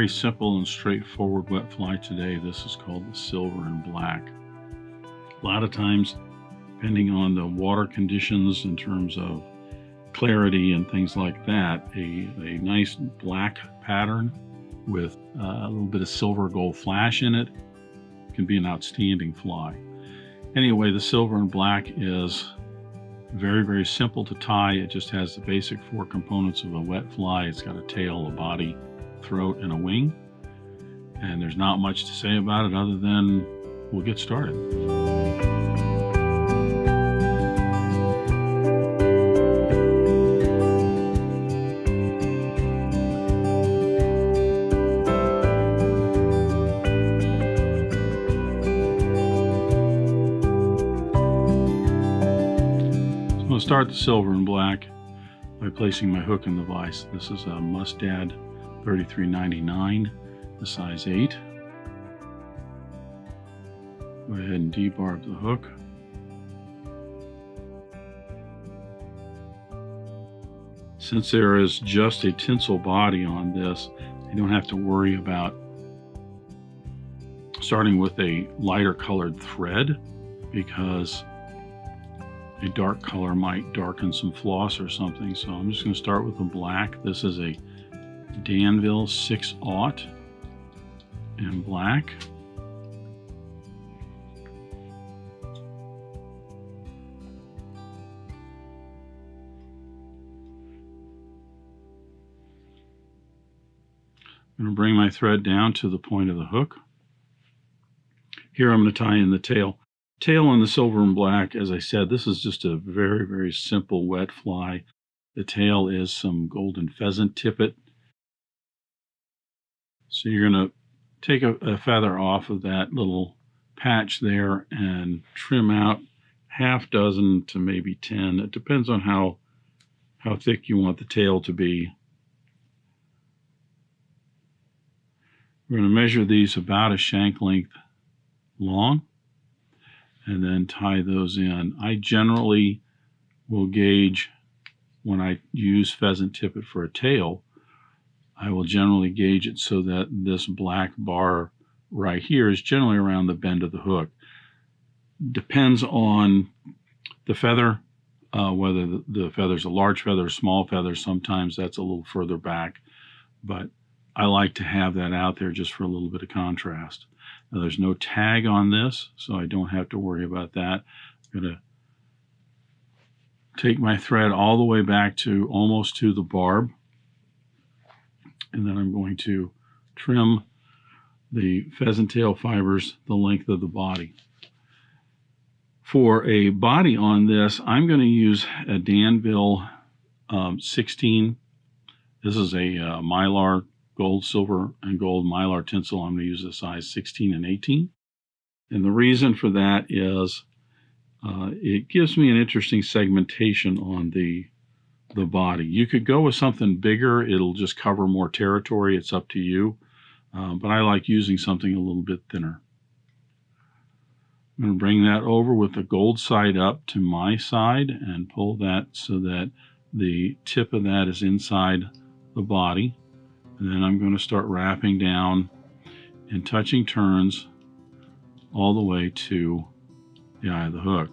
very simple and straightforward wet fly today. This is called the silver and black. A lot of times, depending on the water conditions in terms of clarity and things like that, a nice black pattern with a little bit of silver gold flash in it can be an outstanding fly. Anyway, the silver and black is very, very simple to tie. It just has the basic 4 components of a wet fly. It's got a tail, a body, throat, and a wing. And there's not much to say about it other than we'll get started. I'm going to start the silver and black by placing my hook in the vise. This is a Mustad 3399, the size 8. Go ahead and debarb the hook. Since there is just a tinsel body on this, you don't have to worry about starting with a lighter colored thread, because a dark color might darken some floss or something. So I'm just going to start with the black. This is a Danville 6/0 in black. I'm going to bring my thread down to the point of the hook. Here I'm going to tie in the tail. Tail on the silver and black, as I said, this is just a very, very simple wet fly. The tail is some golden pheasant tippet. So you're going to take a feather off of that little patch there and trim out half dozen to maybe 10. It depends on how thick you want the tail to be. We're going to measure these about a shank length long and then tie those in. I generally will gauge, when I use pheasant tippet for a tail, I will generally gauge it so that this black bar right here is generally around the bend of the hook. Depends on the feather, whether the feather's a large feather or small feather. Sometimes that's a little further back, but I like to have that out there just for a little bit of contrast. Now, there's no tag on this, so I don't have to worry about that. I'm going to take my thread all the way back to almost to the barb, and then I'm going to trim the pheasant tail fibers the length of the body. For a body on this, I'm going to use a Danville 16. This is a Mylar gold, silver, and gold Mylar tinsel. I'm going to use a size 16 and 18. And the reason for that is it gives me an interesting segmentation on the body. You could go with something bigger. It'll just cover more territory. It's up to you. But I like using something a little bit thinner. I'm going to bring that over with the gold side up to my side and pull that so that the tip of that is inside the body. And then I'm going to start wrapping down and touching turns all the way to the eye of the hook.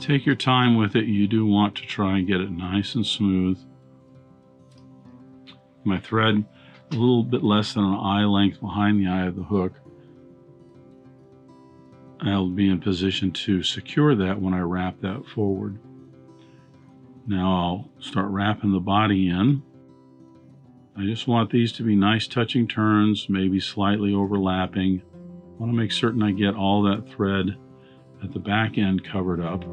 Take your time with it. You do want to try and get it nice and smooth. My thread a little bit less than an eye length behind the eye of the hook. I'll be in position to secure that when I wrap that forward. Now I'll start wrapping the body in. I just want these to be nice touching turns, maybe slightly overlapping. I want to make certain I get all that thread at the back end covered up.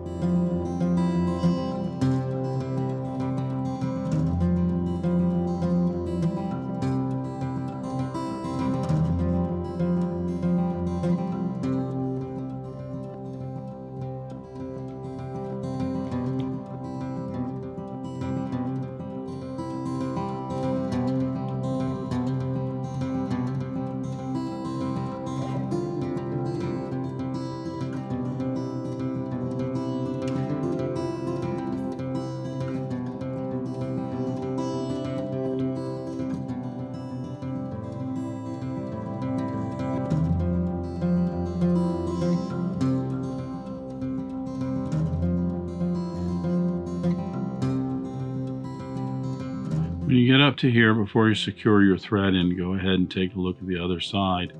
to here, before you secure your thread and go ahead and take a look at the other side,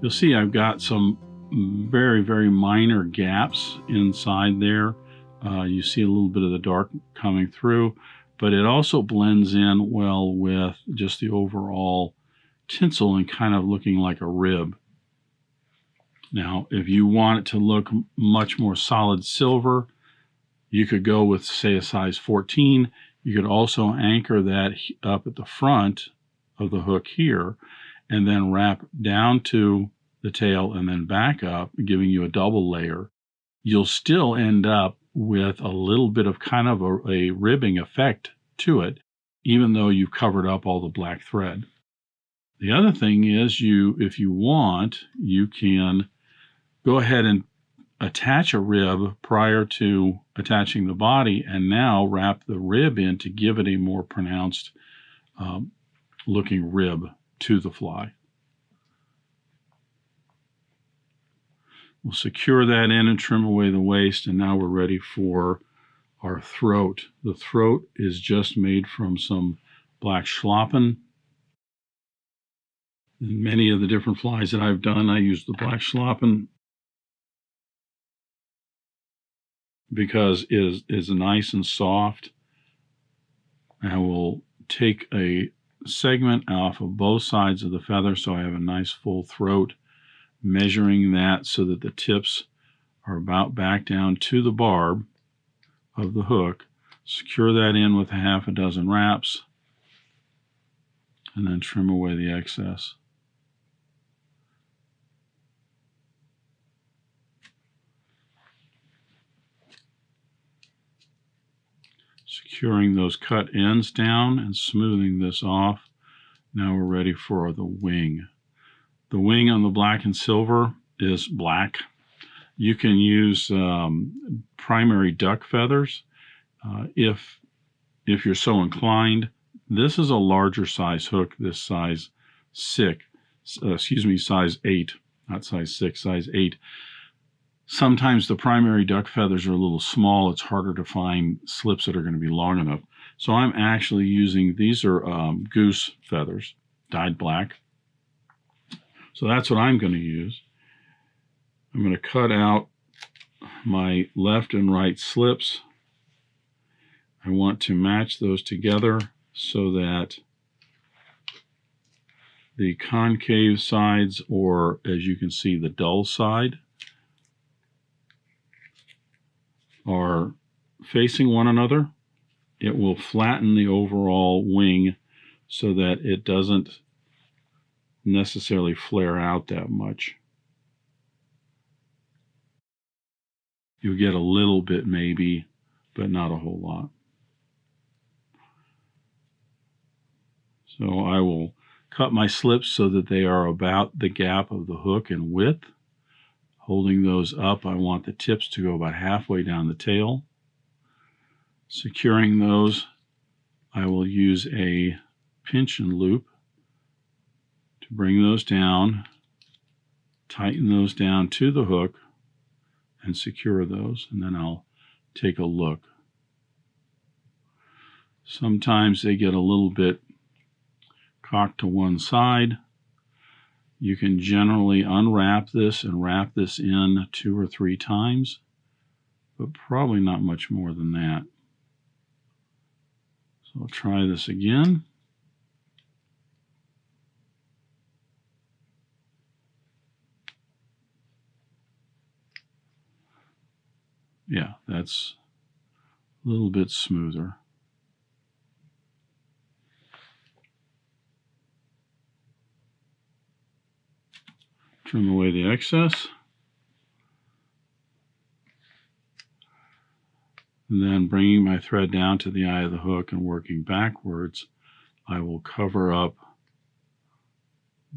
you'll see I've got some very, very minor gaps inside there. You see a little bit of the dark coming through, but it also blends in well with just the overall tinsel and kind of looking like a rib. Now, if you want it to look much more solid silver, you could go with, say, a size 14. You could also anchor that up at the front of the hook here and then wrap down to the tail and then back up, giving you a double layer. You'll still end up with a little bit of kind of a ribbing effect to it, even though you've covered up all the black thread. The other thing is, if you want, you can go ahead and attach a rib prior to attaching the body, and now wrap the rib in to give it a more pronounced looking rib to the fly. We'll secure that in and trim away the waist, and now we're ready for our throat. The throat is just made from some black Schlappen. In many of the different flies that I've done, I use the black Schlappen because it is nice and soft. I will take a segment off of both sides of the feather so I have a nice full throat, measuring that so that the tips are about back down to the barb of the hook. Secure that in with a half a dozen wraps, and then trim away the excess. Securing those cut ends down and smoothing this off. Now we're ready for the wing. The wing on the black and silver is black. You can use primary duck feathers if you're so inclined. This is a larger size hook, this size 6, size 8, not size 6, size 8. Sometimes the primary duck feathers are a little small. It's harder to find slips that are going to be long enough. So I'm actually using, these are goose feathers, dyed black. So that's what I'm going to use. I'm going to cut out my left and right slips. I want to match those together so that the concave sides, or as you can see, the dull side, are facing one another. It will flatten the overall wing so that it doesn't necessarily flare out that much. You'll get a little bit maybe, but not a whole lot. So I will cut my slips so that they are about the gap of the hook in width. Holding those up, I want the tips to go about halfway down the tail. Securing those, I will use a pinch and loop to bring those down, tighten those down to the hook, and secure those, and then I'll take a look. Sometimes they get a little bit cocked to one side. You can generally unwrap this and wrap this in 2 or 3 times, but probably not much more than that. So I'll try this again. Yeah, that's a little bit smoother. Trim away the excess. And then bringing my thread down to the eye of the hook and working backwards, I will cover up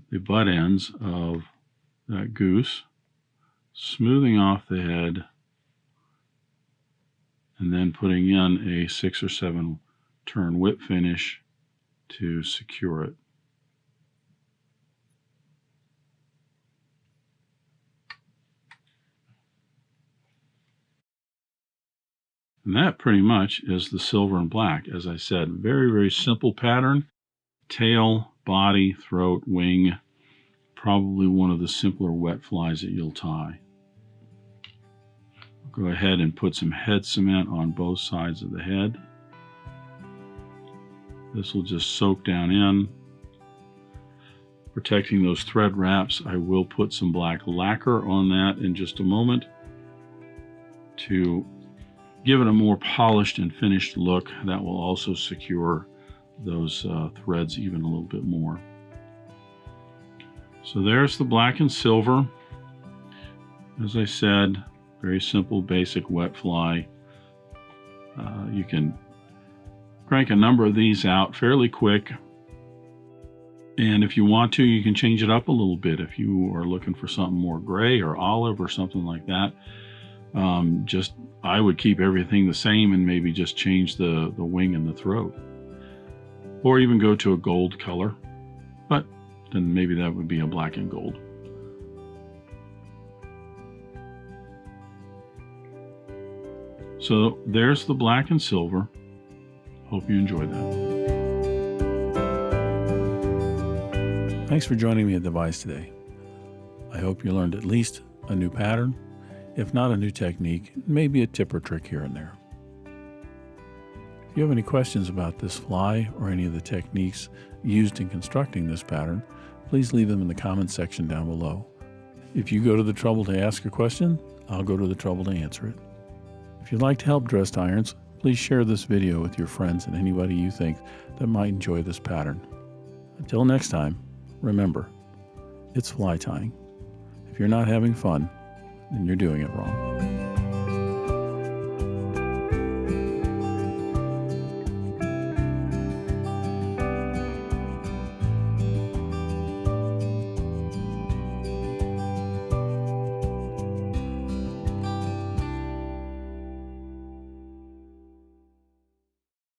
the butt ends of that goose, smoothing off the head, and then putting in a 6 or 7 turn whip finish to secure it. And that pretty much is the silver and black. As I said, very, very simple pattern. tail, body, throat, wing, probably one of the simpler wet flies that you'll tie. Go ahead and put some head cement on both sides of the head. This will just soak down in, protecting those thread wraps. I will put some black lacquer on that in just a moment to give it a more polished and finished look. That will also secure those threads even a little bit more. So there's the black and silver. As I said, very simple, basic wet fly. You can crank a number of these out fairly quick. And if you want to, you can change it up a little bit. If you are looking for something more gray or olive or something like that, I would keep everything the same and maybe just change the wing and the throat. Or even go to a gold color, but then maybe that would be a black and gold. So there's the black and silver. Hope you enjoyed that. Thanks for joining me at Devise today. I hope you learned at least a new pattern, if not a new technique, maybe a tip or trick here and there. If you have any questions about this fly or any of the techniques used in constructing this pattern, please leave them in the comments section down below. If you go to the trouble to ask a question, I'll go to the trouble to answer it. If you'd like to help dressed irons, please share this video with your friends and anybody you think that might enjoy this pattern. Until next time, remember, it's fly tying. If you're not having fun, then you're doing it wrong.